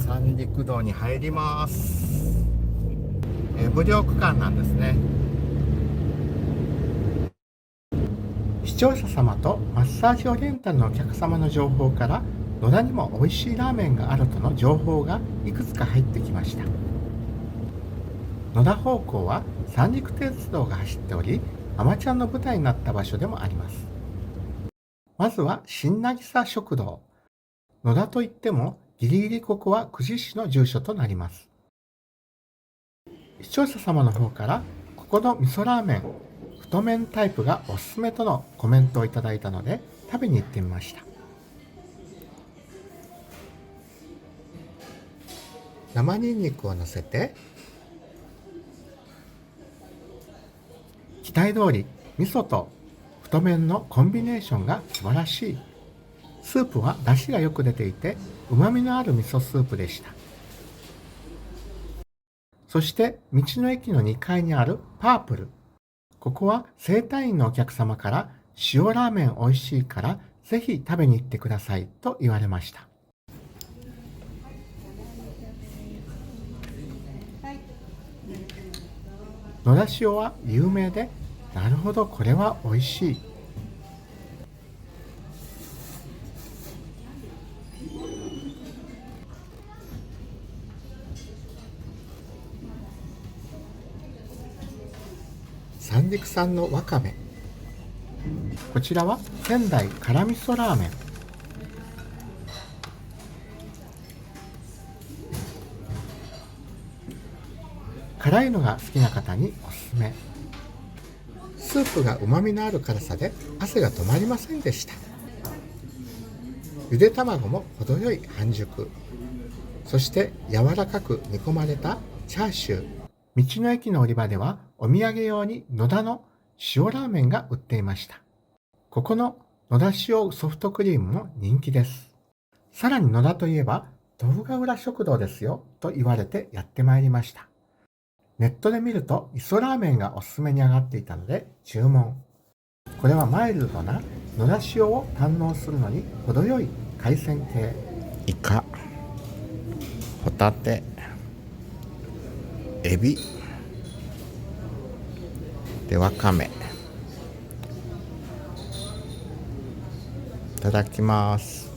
三陸道に入ります。無料区間なんですね。視聴者様とマッサージオリエンタルのお客様の情報から野田にも美味しいラーメンがあるとの情報がいくつか入ってきました。野田方向は三陸鉄道が走っており、あまちゃんの舞台になった場所でもあります。まずは新渚食堂。野田といってもギリギリここは久慈市の住所となります。視聴者様の方からここの味噌ラーメン太麺タイプがおすすめとのコメントをいただいたので食べに行ってみました。生ニンニクを乗せて、期待通り味噌と太麺のコンビネーションが素晴らしい。スープは出汁がよく出ていて旨味のある味噌スープでした。そして道の駅の2階にあるパープル。ここは整体院のお客様から塩ラーメン美味しいからぜひ食べに行ってくださいと言われました。野田塩は有名で、なるほどこれは美味しい。三陸産のわかめ。こちらは仙台辛味噌ラーメン。辛いのが好きな方におすすめ。スープがうまみのある辛さで汗が止まりませんでした。ゆで卵も程よい半熟。そして柔らかく煮込まれたチャーシュー。道の駅の売り場ではお土産用に野田の塩ラーメンが売っていました。ここの野田塩ソフトクリームも人気です。さらに野田といえば豆腐ヶ浦食堂ですよと言われてやってまいりました。ネットで見ると味噌ラーメンがおすすめに上がっていたので注文。これはマイルドな野田塩を堪能するのに程よい海鮮系。イカ、ホタテ、エビでわかめ。いただきます。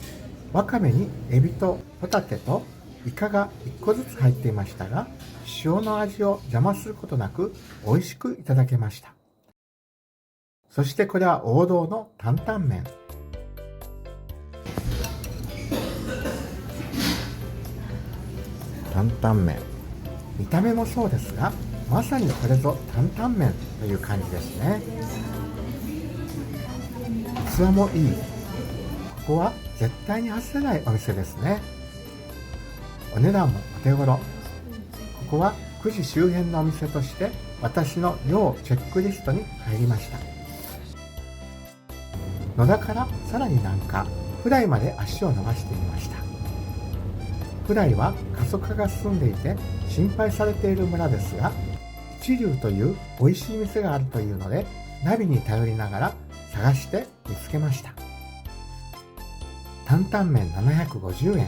わかめにエビとホタテとイカが1個ずつ入っていましたが、塩の味を邪魔することなく美味しくいただけました。そしてこれは王道の担々麺。担々麺。見た目もそうですが、まさにこれぞ担々麺という感じですね。器もいい。ここは絶対に外せないお店ですね。お値段もお手頃。ここは久慈周辺のお店として私の要チェックリストに入りました。野田からさらに南下、普代まで足を伸ばしてみました。普代は過疎化が進んでいて心配されている村ですが、一流という美味しい店があるというのでナビに頼りながら探して見つけました。担々麺750円。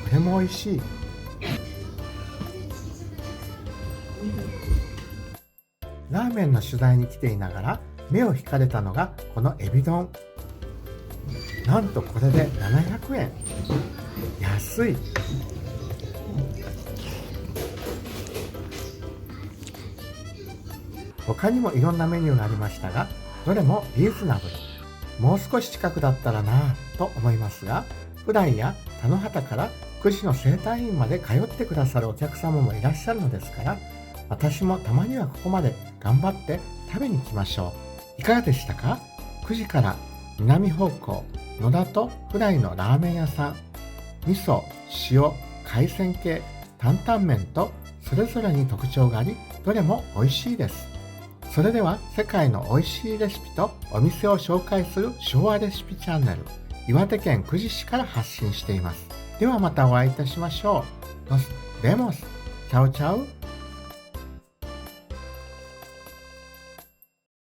これも美味しい。ラーメンの取材に来ていながら目を引かれたのがこのエビ丼。なんとこれで700円。安い。他にもいろんなメニューがありましたが、どれもリーズナブル。もう少し近くだったらなぁと思いますが、普段や田野畑から久慈の整体院まで通ってくださるお客様もいらっしゃるのですから、私もたまにはここまで頑張って食べに行きましょう。いかがでしたか？久慈から南方向、野田と普代のラーメン屋さん。味噌、塩、海鮮系、担々麺とそれぞれに特徴があり、どれも美味しいです。それでは世界の美味しいレシピとお店を紹介する昭和レシピチャンネル、岩手県久慈市から発信しています。ではまたお会いいたしましょう。Nos vemos. Chao chao.